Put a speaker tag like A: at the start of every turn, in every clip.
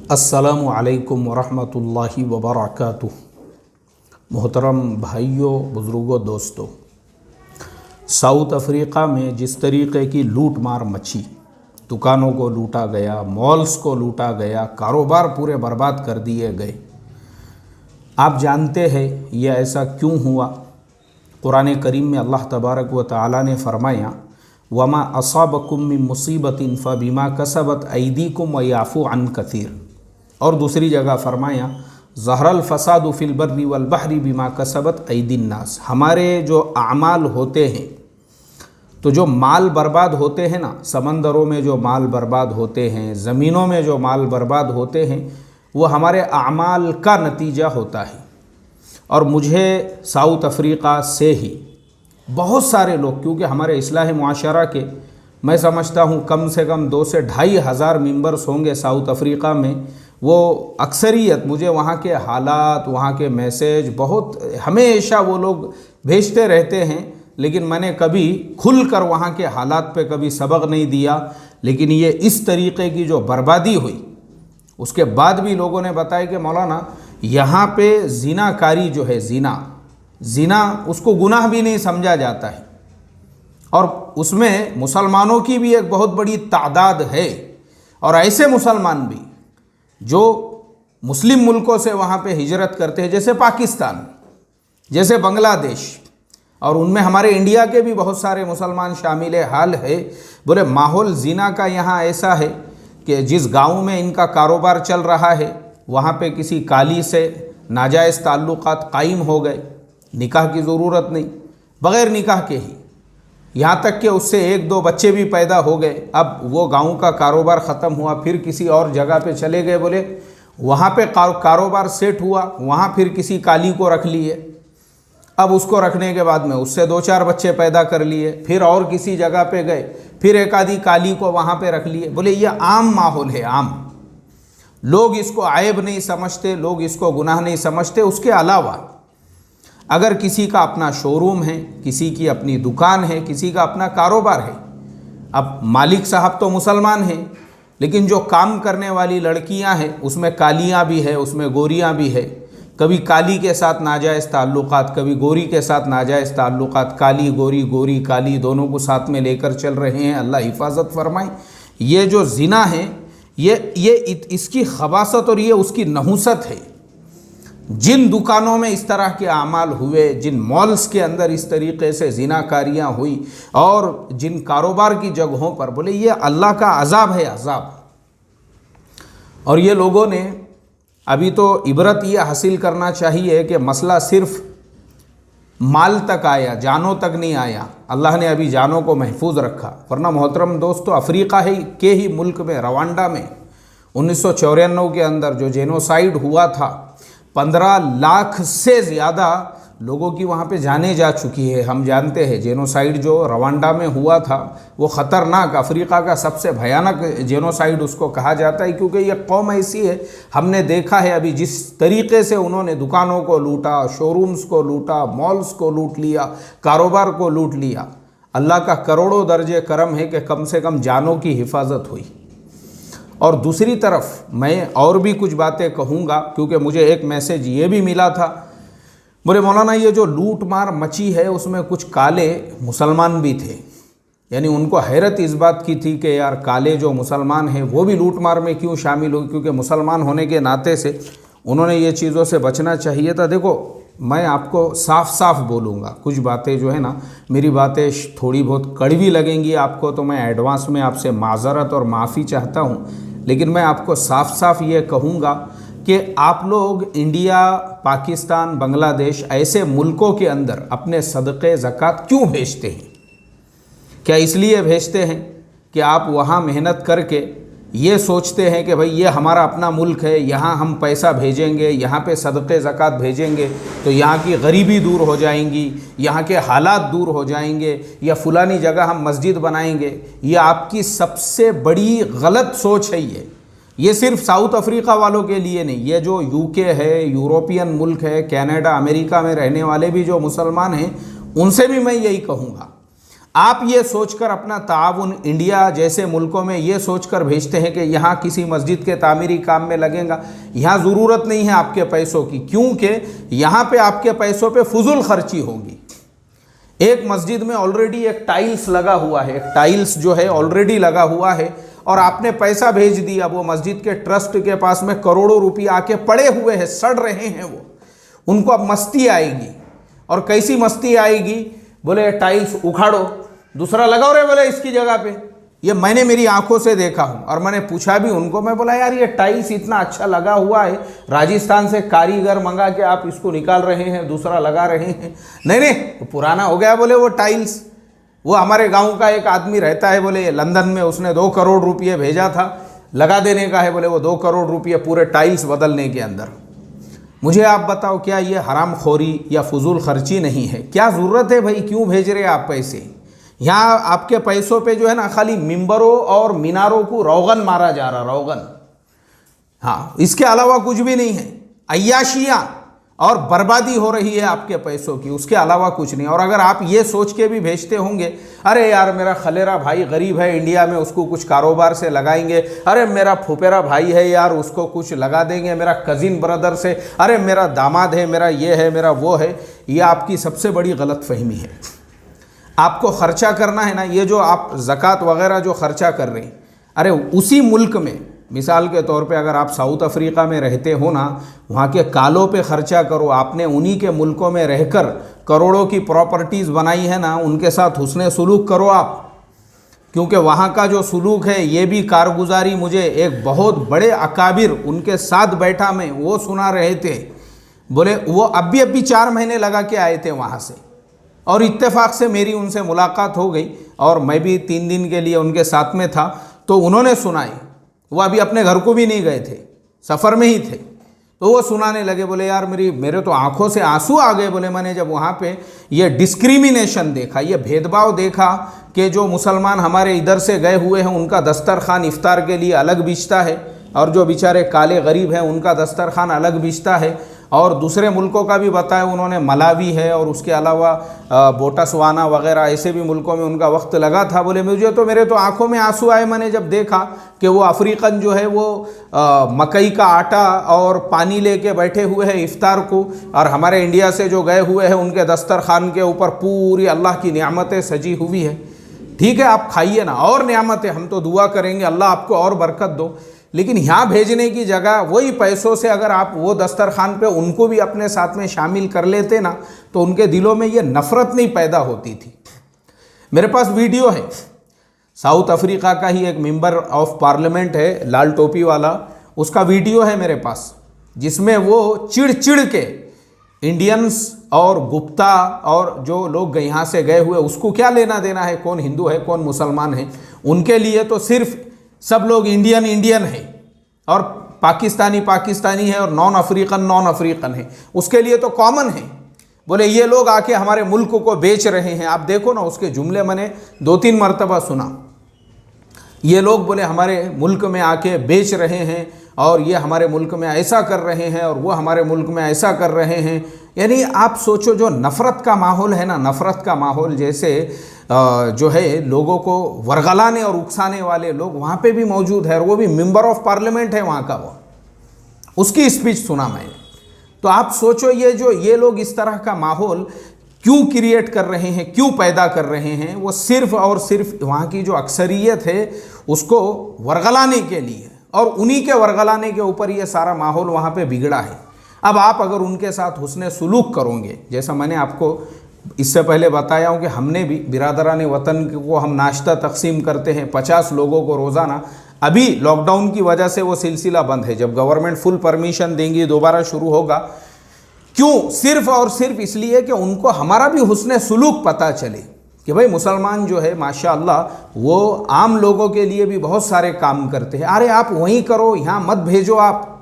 A: अस्सलामु अलैकुम वरहमतुल्लाहि वबरकातुह। मोहतरम भाइयों, बुज़ुर्गों, दोस्तों, साउथ अफ्रीका में जिस तरीक़े की लूट मार मची, दुकानों को लूटा गया, मॉल्स को लूटा गया, कारोबार पूरे बर्बाद कर दिए गए। आप जानते हैं यह ऐसा क्यों हुआ? कुरान करीम में अल्लाह तबारक व तआला ने फरमाया, वमा असाबकुम मिन मुसीबतिन फबिमा कसबत ऐदीकुम व याफू अन कसीर। और दूसरी जगह फरमाया, ज़हरल फसादु फिल बर्रि वल बहरी बिमा कसबत ऐदिन नास। हमारे जो आमाल होते हैं, तो जो माल बर्बाद होते हैं ना, समंदरों में जो माल बर्बाद होते हैं, ज़मीनों में जो माल बर्बाद होते हैं, वो हमारे आमाल का नतीजा होता है। और मुझे साउथ अफ्रीका से ही बहुत सारे लोग, क्योंकि हमारे इस्लाह मुआशरा के मैं समझता हूँ कम से कम 2 से ढाई हज़ार मेंबर्स होंगे साउथ अफ्रीका में। वो अक्सरियत मुझे वहाँ के हालात, वहाँ के मैसेज बहुत हमेशा वो लोग भेजते रहते हैं, लेकिन मैंने कभी खुलकर वहाँ के हालात पे कभी सबक नहीं दिया। लेकिन ये इस तरीक़े की जो बर्बादी हुई, उसके बाद भी लोगों ने बताया कि मौलाना यहाँ पे ज़िनाकारी जो है, ज़िना उसको गुनाह भी नहीं समझा जाता है, और उसमें मुसलमानों की भी एक बहुत बड़ी तादाद है। और ऐसे मुसलमान भी जो मुस्लिम मुल्कों से वहाँ पे हिजरत करते हैं, जैसे पाकिस्तान, जैसे बांग्लादेश, और उनमें हमारे इंडिया के भी बहुत सारे मुसलमान शामिल हाल है। बोले माहौल ज़िना का यहाँ ऐसा है कि जिस गांव में इनका कारोबार चल रहा है, वहाँ पे किसी काली से नाजायज़ ताल्लुकात कायम हो गए, निकाह की ज़रूरत नहीं, बग़ैर निकाह के ही, यहाँ तक कि उससे 1-2 बच्चे भी पैदा हो गए। अब वो गांव का कारोबार ख़त्म हुआ, फिर किसी और जगह पे चले गए, बोले वहाँ पे कारोबार सेट हुआ, वहाँ फिर किसी काली को रख लिए। अब उसको रखने के बाद में उससे 2-4 बच्चे पैदा कर लिए, फिर और किसी जगह पे गए, फिर एक आधी काली को वहाँ पे रख लिए। बोले ये आम माहौल है, आम। लोग इसको आयब नहीं समझते, लोग इसको गुनाह नहीं समझते। उसके अलावा अगर किसी का अपना शोरूम है, किसी की अपनी दुकान है, किसी का अपना कारोबार है, अब मालिक साहब तो मुसलमान हैं, लेकिन जो काम करने वाली लड़कियां हैं उसमें कालियां भी है, उसमें गोरियां भी है। कभी काली के साथ नाजायज़ ताल्लुकात, कभी गोरी के साथ नाजायज़ ताल्लुकात, काली गोरी, गोरी काली, दोनों को साथ में लेकर चल रहे हैं। अल्लाह हिफाजत फरमाए। ये जो ज़िना है, ये इसकी खबासत और ये उसकी नहुसत है। जिन दुकानों में इस तरह के आमाल हुए, जिन मॉल्स के अंदर इस तरीक़े से ज़िनाकारियाँ हुई, और जिन कारोबार की जगहों पर, बोले ये अल्लाह का अज़ाब है, अज़ाब। और ये लोगों ने अभी तो इबरत ये हासिल करना चाहिए कि मसला सिर्फ़ माल तक आया, जानों तक नहीं आया। अल्लाह ने अभी जानों को महफूज रखा। वरना मोहतरम दोस्तों, अफ्रीका के ही मुल्क में, रवांडा में 1994 के अंदर जो जेनोसाइड हुआ था, 15 लाख से ज़्यादा लोगों की वहाँ पे जाने जा चुकी है। हम जानते हैं जेनोसाइड जो रवांडा में हुआ था वो ख़तरनाक, अफ्रीका का सबसे भयानक जेनोसाइड उसको कहा जाता है, क्योंकि ये कौम ऐसी है। हमने देखा है अभी जिस तरीक़े से उन्होंने दुकानों को लूटा, शोरूम्स को लूटा, मॉल्स को लूट लिया, कारोबार को लूट लिया। अल्लाह का करोड़ों दर्जे करम है कि कम से कम जानों की हिफाजत हुई। और दूसरी तरफ मैं और भी कुछ बातें कहूँगा, क्योंकि मुझे एक मैसेज ये भी मिला था, बोले मौलाना ये जो लूट मार मची है उसमें कुछ काले मुसलमान भी थे। यानी उनको हैरत इस बात की थी कि यार काले जो मुसलमान हैं वो भी लूट मार में क्यों शामिल हो, क्योंकि मुसलमान होने के नाते से उन्होंने ये चीज़ों से बचना चाहिए था। देखो, मैं आपको साफ साफ बोलूँगा, कुछ बातें जो है ना, मेरी बातें थोड़ी बहुत कड़वी लगेंगी आपको, तो मैं एडवांस में आपसे माज़रत और माफ़ी चाहता हूँ। लेकिन मैं आपको साफ साफ ये कहूँगा कि आप लोग इंडिया, पाकिस्तान, बांग्लादेश ऐसे मुल्कों के अंदर अपने सदक़े ज़कात क्यों भेजते हैं? क्या इसलिए भेजते हैं कि आप वहाँ मेहनत करके ये सोचते हैं कि भाई ये हमारा अपना मुल्क है, यहाँ हम पैसा भेजेंगे, यहाँ पे सदक़े ज़कात भेजेंगे तो यहाँ की गरीबी दूर हो जाएंगी, यहाँ के हालात दूर हो जाएंगे, या फ़लानी जगह हम मस्जिद बनाएंगे? ये आपकी सबसे बड़ी गलत सोच है। ये सिर्फ साउथ अफ्रीका वालों के लिए नहीं, ये जो यूके है, यूरोपियन मुल्क है, कनाडा, अमेरिका में रहने वाले भी जो मुसलमान हैं, उनसे भी मैं यही कहूँगा, आप ये सोचकर अपना ताउन इंडिया जैसे मुल्कों में ये सोचकर भेजते हैं कि यहाँ किसी मस्जिद के तामीरी काम में लगेगा। यहाँ ज़रूरत नहीं है आपके पैसों की, क्योंकि यहाँ पे आपके पैसों पे फजूल खर्ची होगी। एक मस्जिद में ऑलरेडी एक टाइल्स लगा हुआ है, एक टाइल्स जो है ऑलरेडी लगा हुआ है, और आपने पैसा भेज दिया, वो मस्जिद के ट्रस्ट के पास में करोड़ों रुपये आके पड़े हुए हैं, सड़ रहे हैं वो, उनको अब मस्ती आएगी। और कैसी मस्ती आएगी? बोले टाइल्स उखाड़ो, दूसरा लगाओ रे बोले इसकी जगह पे। ये मैंने मेरी आंखों से देखा हूँ, और मैंने पूछा भी उनको, मैं बोला यार ये टाइल्स इतना अच्छा लगा हुआ है, राजस्थान से कारीगर मंगा के आप इसको निकाल रहे हैं, दूसरा लगा रहे हैं। नहीं नहीं, तो पुराना हो गया बोले वो टाइल्स। वो हमारे गांव का एक आदमी रहता है बोले लंदन में, उसने 2 करोड़ रुपये भेजा था लगा देने का है, बोले वो 2 करोड़ रुपये पूरे टाइल्स बदलने के अंदर। मुझे आप बताओ, क्या ये हराम खोरी या फजूल खर्ची नहीं है? क्या ज़रूरत है भाई, क्यों भेज रहे आप पैसे? यहाँ आपके पैसों पे जो है ना खाली मिंबरों और मीनारों को रोगन मारा जा रहा, रोगन। हाँ, इसके अलावा कुछ भी नहीं है। अय्याशियाँ और बर्बादी हो रही है आपके पैसों की, उसके अलावा कुछ नहीं। और अगर आप ये सोच के भी भेजते होंगे, अरे यार मेरा खलेरा भाई गरीब है इंडिया में, उसको कुछ कारोबार से लगाएंगे, अरे मेरा फुफेरा भाई है यार उसको कुछ लगा देंगे, मेरा कज़िन ब्रदर से, अरे मेरा दामाद है, मेरा ये है, मेरा वो है, ये आपकी सबसे बड़ी गलत फहमी है। आपको ख़र्चा करना है ना, ये जो आप ज़कात वगैरह जो ख़र्चा कर रहे हैं, अरे उसी मुल्क में, मिसाल के तौर पे अगर आप साउथ अफ्रीका में रहते हो ना, वहाँ के कालों पे ख़र्चा करो। आपने उन्हीं के मुल्कों में रहकर करोड़ों की प्रॉपर्टीज़ बनाई है ना, उनके साथ हुस्ने सुलूक करो आप, क्योंकि वहाँ का जो सुलूक है ये भी कारगुजारी मुझे एक बहुत बड़े अकाबिर उनके साथ बैठा मैं वो सुना रहे थे। बोले वो अभी 4 महीने लगा के आए थे वहाँ से, और इत्तेफाक से मेरी उनसे मुलाकात हो गई, और मैं भी 3 दिन के लिए उनके साथ में था, तो उन्होंने सुनाई। वो अभी अपने घर को भी नहीं गए थे, सफ़र में ही थे, तो वो सुनाने लगे। बोले यार मेरे तो आंखों से आंसू आ गए। बोले मैंने जब वहाँ पे ये डिस्क्रिमिनेशन देखा, ये भेदभाव देखा कि जो मुसलमान हमारे इधर से गए हुए हैं उनका दस्तरखान इफ्तार के लिए अलग बिछता है, और जो बेचारे काले गरीब हैं उनका दस्तरखान अलग बिछता है। और दूसरे मुल्कों का भी बताया उन्होंने, मलावी है और उसके अलावा बोटस्वाना वगैरह ऐसे भी मुल्कों में उनका वक्त लगा था। बोले मेरे तो आंखों में आंसू आए मैंने जब देखा कि वो अफ्रीकन जो है वो मकई का आटा और पानी लेके बैठे हुए हैं इफ्तार को, और हमारे इंडिया से जो गए हुए हैं उनके दस्तरखान के ऊपर पूरी अल्लाह की नियामतें सजी हुई है। ठीक है, आप खाइए ना, और नियामतें, हम तो दुआ करेंगे अल्लाह आपको और बरकत दो, लेकिन यहाँ भेजने की जगह वही पैसों से अगर आप वो दस्तरखान पे उनको भी अपने साथ में शामिल कर लेते ना, तो उनके दिलों में ये नफ़रत नहीं पैदा होती थी। मेरे पास वीडियो है, साउथ अफ्रीका का ही एक मेंबर ऑफ पार्लियामेंट है, लाल टोपी वाला, उसका वीडियो है मेरे पास, जिसमें वो चिड़ के इंडियंस और गुप्ता और जो लोग यहाँ से गए हुए, उसको क्या लेना देना है, कौन हिंदू है कौन मुसलमान है, उनके लिए तो सिर्फ सब लोग इंडियन है, और पाकिस्तानी है, और नॉन अफ्रीकन है, उसके लिए तो कॉमन है। बोले ये लोग आके हमारे मुल्क को बेच रहे हैं। आप देखो ना, उसके जुमले मैंने 2-3 मरतबा सुना। ये लोग बोले हमारे मुल्क में आके बेच रहे हैं, और ये हमारे मुल्क में ऐसा कर रहे हैं, और वो हमारे मुल्क में ऐसा कर रहे हैं। यानी आप सोचो, जो नफ़रत का माहौल है ना, नफ़रत का माहौल, जैसे जो है लोगों को वरगलाने और उकसाने वाले लोग वहाँ पे भी मौजूद है, और वो भी मेंबर ऑफ पार्लियामेंट है वहाँ का, वो उसकी स्पीच सुना मैंने। तो आप सोचो, ये लोग इस तरह का माहौल क्यों क्रिएट कर रहे हैं, क्यों पैदा कर रहे हैं? वो सिर्फ़ और सिर्फ वहाँ की जो अक्सरियत है उसको वरगलाने के लिए, और उन्हीं के वरगलाने के ऊपर ये सारा माहौल वहाँ पे बिगड़ा है। अब आप अगर उनके साथ हुस्ने सुलूक करोगे, जैसा मैंने आपको इससे पहले बताया हूँ कि हमने भी बिरादरान वतन को हम नाश्ता तकसीम करते हैं 50 लोगों को रोज़ाना। अभी लॉकडाउन की वजह से वो सिलसिला बंद है, जब गवर्नमेंट फुल परमिशन देंगी दोबारा शुरू होगा। क्यों? सिर्फ़ और सिर्फ इसलिए कि उनको हमारा भी हुस्ने सुलूक पता चले कि भाई मुसलमान जो है माशाअल्लाह वो आम लोगों के लिए भी बहुत सारे काम करते हैं। अरे आप वहीं करो, यहाँ मत भेजो आप।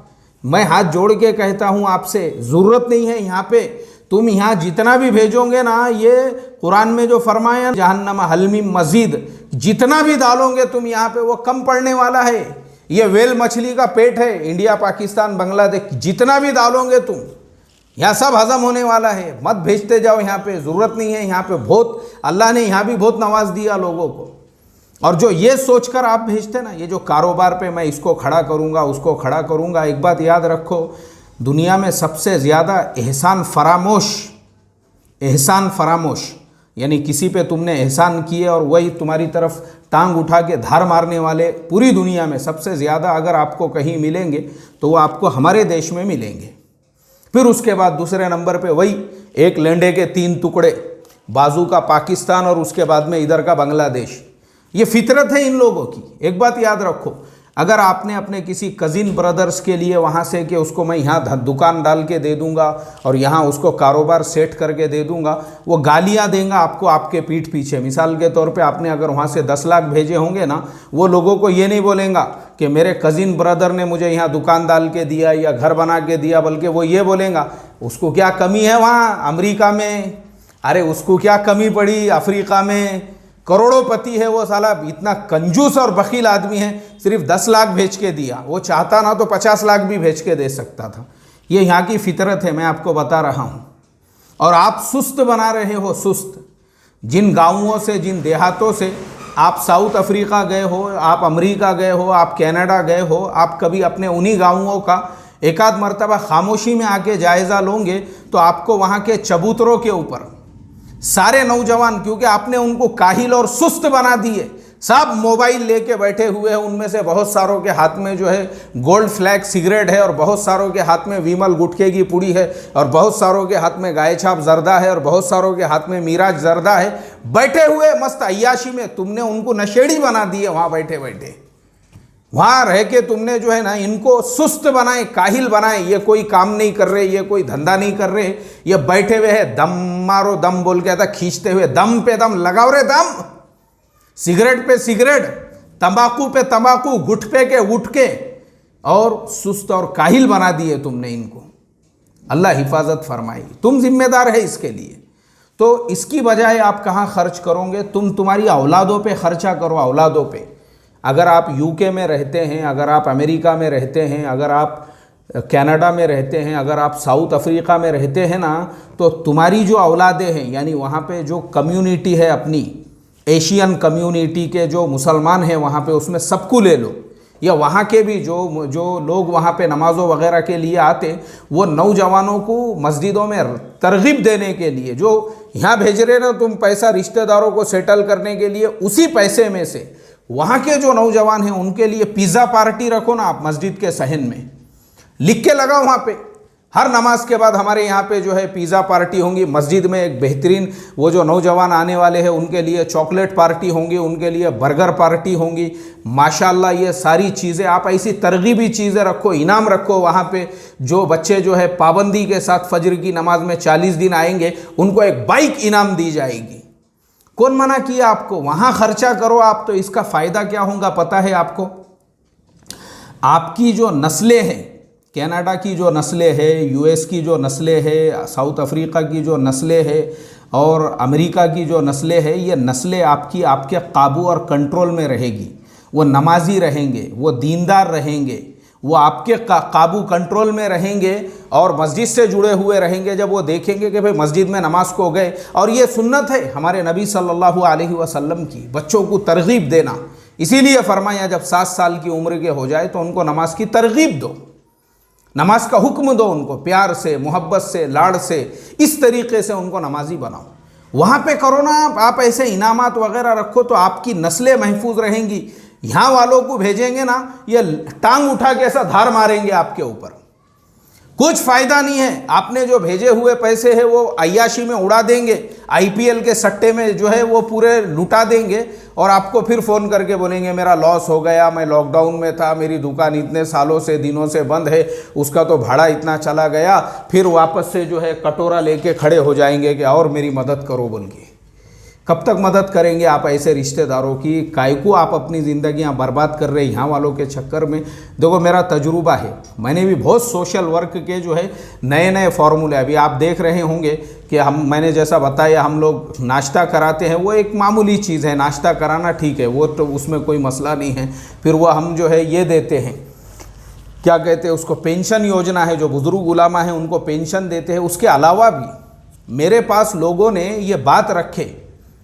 A: मैं हाथ जोड़ के कहता हूँ आपसे, ज़रूरत नहीं है यहाँ पे। तुम यहाँ जितना भी भेजोगे ना, ये कुरान में जो फरमाया, जहन्नम हलमी मजीद, जितना भी डालोगे तुम यहाँ पे वो कम पड़ने वाला है। ये वेल मछली का पेट है, इंडिया पाकिस्तान बांग्लादेश, जितना भी डालोगे तुम यहाँ सब हजम होने वाला है, मत भेजते जाओ यहाँ पे, ज़रूरत नहीं है यहाँ पे। बहुत अल्लाह ने यहाँ भी बहुत नवाज दिया लोगों को। और जो ये सोचकर आप भेजते ना, ये जो कारोबार पे मैं इसको खड़ा करूँगा उसको खड़ा करूँगा, एक बात याद रखो, दुनिया में सबसे ज़्यादा एहसान फरामोश यानी किसी पे तुमने एहसान किए और वही तुम्हारी तरफ टांग उठा के धार मारने वाले पूरी दुनिया में सबसे ज़्यादा अगर आपको कहीं मिलेंगे तो वो आपको हमारे देश में मिलेंगे। फिर उसके बाद दूसरे नंबर पे वही एक लेंडे के 3 टुकड़े, बाजू का पाकिस्तान और उसके बाद में इधर का बांग्लादेश। ये फितरत है इन लोगों की। एक बात याद रखो, अगर आपने अपने किसी कज़िन ब्रदर्स के लिए वहाँ से कि उसको मैं यहाँ दुकान डाल के दे दूँगा और यहाँ उसको कारोबार सेट करके दे दूँगा, वो गालियाँ देगा आपको आपके पीठ पीछे। मिसाल के तौर पे आपने अगर वहाँ से 10 लाख भेजे होंगे ना, वो लोगों को ये नहीं बोलेगा कि मेरे कज़िन ब्रदर ने मुझे यहाँ दुकान डाल के दिया या घर बना के दिया, बल्कि वो ये बोलेगा उसको क्या कमी है वहाँ अमेरिका में, अरे उसको क्या कमी पड़ी अफ्रीका में, करोड़ोंपति है वो साला, इतना कंजूस और बखील आदमी है, सिर्फ 10 लाख भेज के दिया, वो चाहता ना तो 50 लाख भी भेज के दे सकता था। ये यहाँ की फितरत है, मैं आपको बता रहा हूँ। और आप सुस्त बना रहे हो, सुस्त। जिन गाँवों से, जिन देहातों से आप साउथ अफ्रीका गए हो, आप अमेरिका गए हो, आप कनाडा गए हो, आप कभी अपने उन्हीं गाँवों का एक आध मरतबा खामोशी में आके जायज़ा लोगे तो आपको वहाँ के चबूतरों के ऊपर सारे नौजवान, क्योंकि आपने उनको काहिल और सुस्त बना दिए, सब मोबाइल लेके बैठे हुए हैं। उनमें से बहुत सारों के हाथ में जो है गोल्ड फ्लैग सिगरेट है और बहुत सारों के हाथ में विमल गुटखे की पुड़ी है और बहुत सारों के हाथ में गाय छाप जर्दा है और बहुत सारों के हाथ में मिराज जर्दा है। बैठे हुए मस्त अय्याशी में तुमने उनको नशेड़ी बना दिए। वहाँ बैठे बैठे वहाँ रह के तुमने जो है ना इनको सुस्त बनाए, काहिल बनाए। ये कोई काम नहीं कर रहे, ये कोई धंधा नहीं कर रहे, ये बैठे हुए हैं दम मारो दम बोल के आता खींचते हुए, दम पे दम लगाओ रे दम, सिगरेट पे सिगरेट, तंबाकू पे तंबाकू, गुटखे के गुटखे, और सुस्त और काहिल बना दिए तुमने इनको। अल्लाह हिफाजत फरमाई, तुम जिम्मेदार है इसके लिए। तो इसकी बजाय आप कहाँ खर्च करोगे? तुम तुम्हारी औलादों पे खर्चा करो, औलादों पे। अगर आप यूके में रहते हैं, अगर आप अमेरिका में रहते हैं, अगर आप कनाडा में रहते हैं, अगर आप साउथ अफ्रीका में रहते हैं ना, तो तुम्हारी जो औलादें हैं, यानी वहाँ पे जो कम्युनिटी है अपनी एशियन कम्युनिटी के जो मुसलमान हैं वहाँ पे, उसमें सबको ले लो, या वहाँ के भी जो लोग वहाँ पे नमाज़ों वगैरह के लिए आते, वो नौजवानों को मस्जिदों में तरगीब देने के लिए जो यहाँ भेज रहे ना तुम पैसा रिश्तेदारों को सेटल करने के लिए, उसी पैसे में से वहाँ के जो नौजवान हैं उनके लिए पिज़्ज़ा पार्टी रखो ना आप मस्जिद के सहन में, लिख के लगाओ वहाँ पे, हर नमाज के बाद हमारे यहाँ पे जो है पिज़्ज़ा पार्टी होंगी। मस्जिद में एक बेहतरीन वो जो नौजवान आने वाले हैं उनके लिए चॉकलेट पार्टी होंगी, उनके लिए बर्गर पार्टी होंगी। माशाल्लाह ये सारी चीज़ें आप ऐसी तरगीबी चीज़ें रखो, इनाम रखो। वहाँ पे जो बच्चे जो है पाबंदी के साथ फजर की नमाज में 40 दिन आएंगे, उनको एक बाइक इनाम दी जाएगी। कौन मना किया आपको? वहाँ खर्चा करो आप। तो इसका फ़ायदा क्या होगा पता है आपको? आपकी जो नस्लें हैं, कनाडा की जो नस्लें हैं, यूएस की जो नस्लें हैं, साउथ अफ्रीका की जो नस्लें हैं और अमेरिका की जो नस्लें हैं, ये नस्लें आपके काबू और कंट्रोल में रहेगी। वो नमाजी रहेंगे, वो दीनदार रहेंगे, वो आपके काबू कंट्रोल में रहेंगे और मस्जिद से जुड़े हुए रहेंगे। जब वो देखेंगे कि भाई मस्जिद में नमाज को गए, और ये सुन्नत है हमारे नबी सल्लल्लाहु अलैहि वसल्लम की, बच्चों को तरगीब देना। इसीलिए फरमाया जब 7 साल की उम्र के हो जाए तो उनको नमाज की तरगीब दो, नमाज का हुक्म दो उनको, प्यार से, मोहब्बत से, लाड़ से, इस तरीके से उनको नमाजी बनाओ। वहाँ पे करो ना आप ऐसे इनामात वगैरह रखो तो आपकी नस्लें महफूज रहेंगी। यहाँ वालों को भेजेंगे ना, ये टांग उठा के ऐसा धार मारेंगे आपके ऊपर, कुछ फ़ायदा नहीं है। आपने जो भेजे हुए पैसे हैं वो अय्याशी में उड़ा देंगे, आईपीएल के सट्टे में जो है वो पूरे लुटा देंगे और आपको फिर फ़ोन करके बोलेंगे मेरा लॉस हो गया, मैं लॉकडाउन में था, मेरी दुकान इतने सालों से, दिनों से बंद है, उसका तो भाड़ा इतना चला गया। फिर वापस से जो है कटोरा लेके खड़े हो जाएंगे कि और मेरी मदद करो बोल के। कब तक मदद करेंगे आप ऐसे रिश्तेदारों की? काय को आप अपनी ज़िंदगियां बर्बाद कर रहे हैं यहाँ वालों के चक्कर में? देखो मेरा तजुर्बा है, मैंने भी बहुत सोशल वर्क के जो है नए नए फार्मूले, अभी आप देख रहे होंगे कि मैंने जैसा बताया हम लोग नाश्ता कराते हैं, वो एक मामूली चीज़ है, नाश्ता कराना ठीक है, वो तो उसमें कोई मसला नहीं है। फिर वो हम जो है ये देते हैं क्या कहते हैं उसको, पेंशन योजना है, जो बुजुर्ग उलामा है उनको पेंशन देते हैं। उसके अलावा भी मेरे पास लोगों ने ये बात रखे,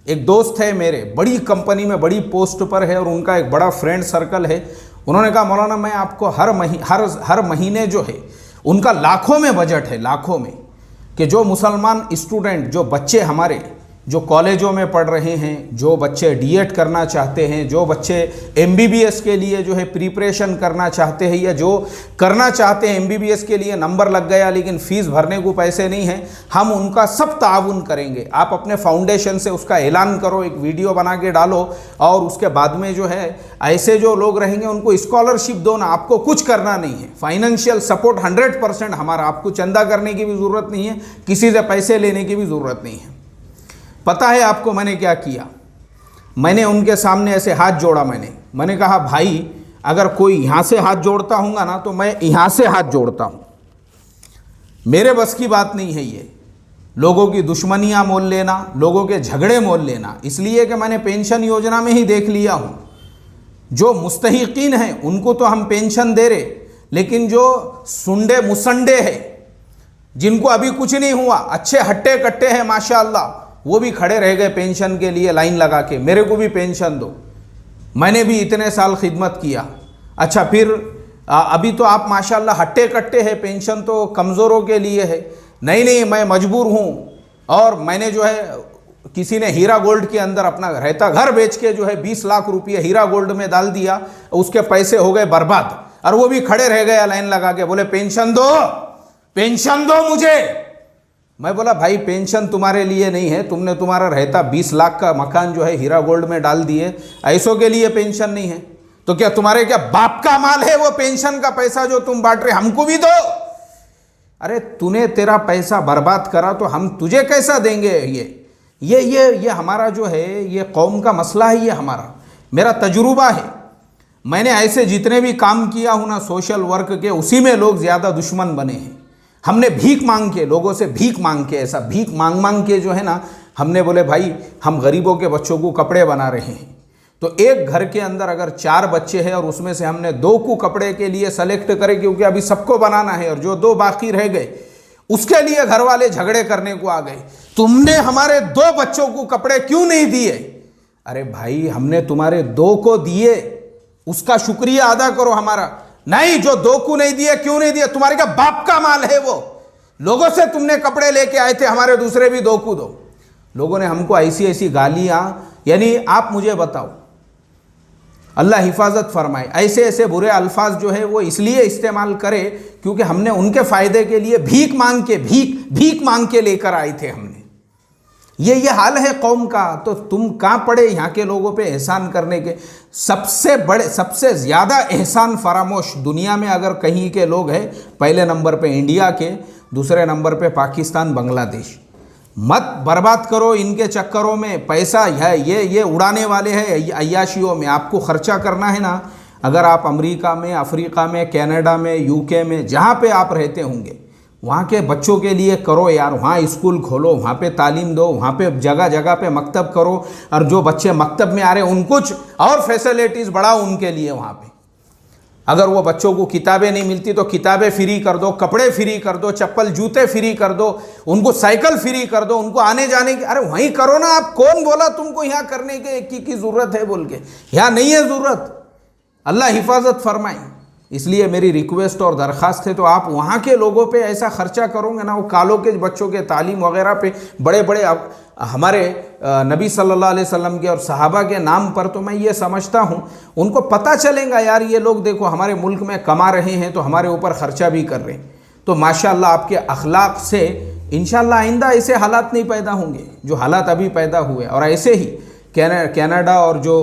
A: एक दोस्त है मेरे, बड़ी कंपनी में बड़ी पोस्ट पर है और उनका एक बड़ा फ्रेंड सर्कल है। उन्होंने कहा मौलाना मैं आपको हर महीने जो है, उनका लाखों में बजट है, लाखों में, कि जो मुसलमान स्टूडेंट, जो बच्चे हमारे जो कॉलेजों में पढ़ रहे हैं, जो बच्चे डीएड करना चाहते हैं, जो बच्चे एमबीबीएस के लिए जो है प्रिपरेशन करना चाहते हैं, या जो करना चाहते हैं एमबीबीएस के लिए, नंबर लग गया लेकिन फ़ीस भरने को पैसे नहीं हैं, हम उनका सब ताउन करेंगे। आप अपने फाउंडेशन से उसका ऐलान करो, एक वीडियो बना के डालो, और उसके बाद में जो है ऐसे जो लोग रहेंगे उनको स्कॉलरशिप दो ना, आपको कुछ करना नहीं है, फाइनेंशियल सपोर्ट 100% हमारा, आपको चंदा करने की भी ज़रूरत नहीं है, किसी से पैसे लेने की भी ज़रूरत नहीं है। पता है आपको मैंने क्या किया? मैंने उनके सामने ऐसे हाथ जोड़ा, मैंने कहा भाई अगर कोई यहाँ से हाथ जोड़ता हूँगा ना तो मैं यहाँ से हाथ जोड़ता हूँ, मेरे बस की बात नहीं है ये, लोगों की दुश्मनियाँ मोल लेना, लोगों के झगड़े मोल लेना। इसलिए कि मैंने पेंशन योजना में ही देख लिया हूँ, जो मुस्तहिकीन हैं उनको तो हम पेंशन दे रहे, लेकिन जो सुंडे मुसंडे हैं, जिनको अभी कुछ नहीं हुआ, अच्छे हट्टे कट्टे हैं माशाअल्लाह, वो भी खड़े रह गए पेंशन के लिए लाइन लगा के, मेरे को भी पेंशन दो, मैंने भी इतने साल खिदमत किया। अच्छा फिर अभी तो आप माशाल्लाह हट्टे कट्टे हैं, पेंशन तो कमज़ोरों के लिए है। नहीं मैं मजबूर हूँ, और मैंने जो है, किसी ने हीरा गोल्ड के अंदर अपना रहता घर बेच के जो है 20 लाख रुपये हीरा गोल्ड में डाल दिया, उसके पैसे हो गए बर्बाद, और वो भी खड़े रह गए लाइन लगा के, बोले पेंशन दो मुझे। मैं बोला भाई पेंशन तुम्हारे लिए नहीं है, तुमने तुम्हारा रहता 20 लाख का मकान जो है हीरा गोल्ड में डाल दिए, ऐसों के लिए पेंशन नहीं है, तो क्या तुम्हारे क्या बाप का माल है वो पेंशन का पैसा जो तुम बांट रहे, हमको भी दो। अरे तूने तेरा पैसा बर्बाद करा तो हम तुझे कैसा देंगे? ये हमारा जो है, ये कौम का मसला है, ये हमारा, मेरा तजुर्बा है। मैंने ऐसे जितने भी काम किया हूँ ना सोशल वर्क के, उसी में लोग ज़्यादा दुश्मन बने हैं। हमने भीख मांग के, लोगों से भीख मांग के, ऐसा भीख मांग के जो है ना, हमने बोले भाई हम गरीबों के बच्चों को कपड़े बना रहे हैं, तो एक घर के अंदर अगर 4 बच्चे हैं और उसमें से हमने 2 को कपड़े के लिए सेलेक्ट करे, क्योंकि अभी सबको बनाना है, और जो 2 बाकी रह गए उसके लिए घर वाले झगड़े करने को आ गए, तुमने हमारे 2 बच्चों को कपड़े क्यों नहीं दिए? अरे भाई हमने तुम्हारे 2 को दिए, उसका शुक्रिया अदा करो हमारा। नहीं, जो 2 को नहीं दिए, क्यों नहीं दिए? तुम्हारे क्या बाप का माल है वो? लोगों से तुमने कपड़े लेके आए थे, हमारे दूसरे भी 2 को दो। लोगों ने हमको ऐसी गालियां, यानी आप मुझे बताओ, अल्लाह हिफाजत फरमाए, ऐसे बुरे अल्फाज जो है वो इसलिए इस्तेमाल करे क्योंकि हमने उनके फ़ायदे के लिए भीख मांग के लेकर आए थे हमने। ये हाल है कौम का, तो तुम कहाँ पड़े यहाँ के लोगों पे एहसान करने के? सबसे ज़्यादा एहसान फरामोश दुनिया में अगर कहीं के लोग हैं, पहले नंबर पे इंडिया के, दूसरे नंबर पे पाकिस्तान, बांग्लादेश। मत बर्बाद करो इनके चक्करों में, पैसा है ये उड़ाने वाले हैं अय्याशियों में। आपको ख़र्चा करना है ना, अगर आप अमेरिका में, अफ्रीका में, कनाडा में, यूके में, जहाँ पे आप रहते होंगे, वहाँ के बच्चों के लिए करो यार, वहाँ स्कूल खोलो, वहाँ पे तालीम दो, वहाँ पे जगह जगह पे मकतब करो, और जो बच्चे मकतब में आ रहे हैं उनको कुछ और फैसिलिटीज़ बढ़ाओ उनके लिए वहाँ पे। अगर वो बच्चों को किताबें नहीं मिलती तो किताबें फ्री कर दो, कपड़े फ्री कर दो, चप्पल जूते फ्री कर दो, उनको साइकिल फ्री कर दो, उनको आने जाने की, अरे वहीं करो ना। आप कौन बोला तुमको यहाँ करने की ज़रूरत है बोल के? यहाँ नहीं है ज़रूरत, अल्लाह हिफाजत फरमाए। इसलिए मेरी रिक्वेस्ट और दरख्वास्त है, तो आप वहाँ के लोगों पे ऐसा ख़र्चा करोगे ना, वो कालों के बच्चों के तालीम वगैरह पे, बड़े हमारे नबी सल्लल्लाहु अलैहि वसल्लम के और सहाबा के नाम पर, तो मैं ये समझता हूँ उनको पता चलेगा यार ये लोग देखो हमारे मुल्क में कमा रहे हैं तो हमारे ऊपर ख़र्चा भी कर रहे हैं। तो माशाअल्लाह आपके अखलाक से इंशाअल्लाह आइंदा ऐसे हालात नहीं पैदा होंगे जो हालात अभी पैदा हुए। और ऐसे ही कनाडा और जो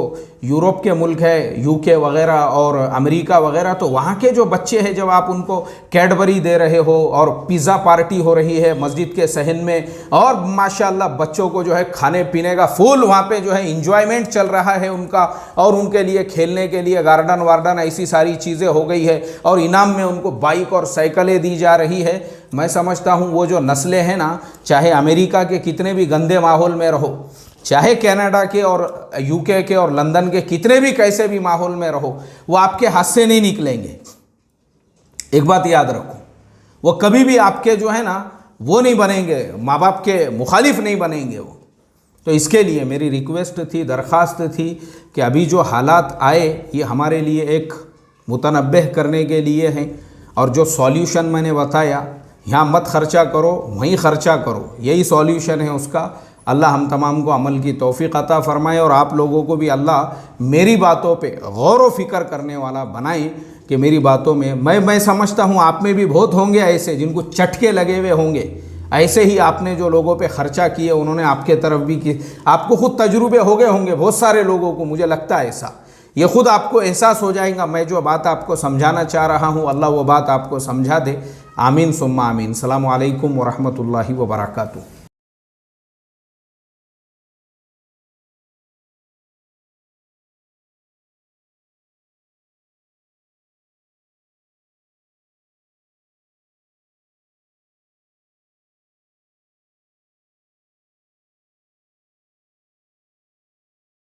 A: यूरोप के मुल्क है, यूके वगैरह और अमेरिका वगैरह, तो वहाँ के जो बच्चे हैं, जब आप उनको कैडबरी दे रहे हो और पिज़्ज़ा पार्टी हो रही है मस्जिद के सहन में, और माशाअल्लाह बच्चों को जो है खाने पीने का फुल वहाँ पे जो है इंजॉयमेंट चल रहा है उनका, और उनके लिए खेलने के लिए गार्डन वार्डन ऐसी सारी चीज़ें हो गई है, और इनाम में उनको बाइक और साइकिलें दी जा रही है। मैं समझता हूँ वो जो नस्लें हैं ना, चाहे अमेरिका के कितने भी गंदे माहौल में रहो, चाहे कनाडा के और यूके के और लंदन के कितने भी कैसे भी माहौल में रहो, वो आपके हाथ से नहीं निकलेंगे। एक बात याद रखो, वो कभी भी आपके जो है ना वो नहीं बनेंगे, माँ बाप के मुखालिफ नहीं बनेंगे वो। तो इसके लिए मेरी रिक्वेस्ट थी, दरख्वास्त थी कि अभी जो हालात आए ये हमारे लिए एक मुतनब्बह करने के लिए हैं, और जो सॉल्यूशन मैंने बताया, यहाँ मत खर्चा करो वहीं खर्चा करो, यही सॉल्यूशन है उसका। अल्लाह हम तमाम को अमल की तौफीक अता फ़रमाए, और आप लोगों को भी अल्लाह मेरी बातों पे गौर व फिक्र करने वाला बनाए कि मेरी बातों में मैं समझता हूँ आप में भी बहुत होंगे ऐसे जिनको चटके लगे हुए होंगे। ऐसे ही आपने जो लोगों पे ख़र्चा किए उन्होंने आपके तरफ भी की, आपको ख़ुद तजुर्बे हो गए होंगे बहुत सारे लोगों को, मुझे लगता है ऐसा। ये ख़ुद आपको एहसास हो जाएगा, मैं जो बात आपको समझाना चाह रहा हूँ अल्लाह वो बात आपको समझा दे। आमीन सुम्मा आमीन। अस्सलामु अलैकुम व रहमतुल्लाहि व बरकातुहू।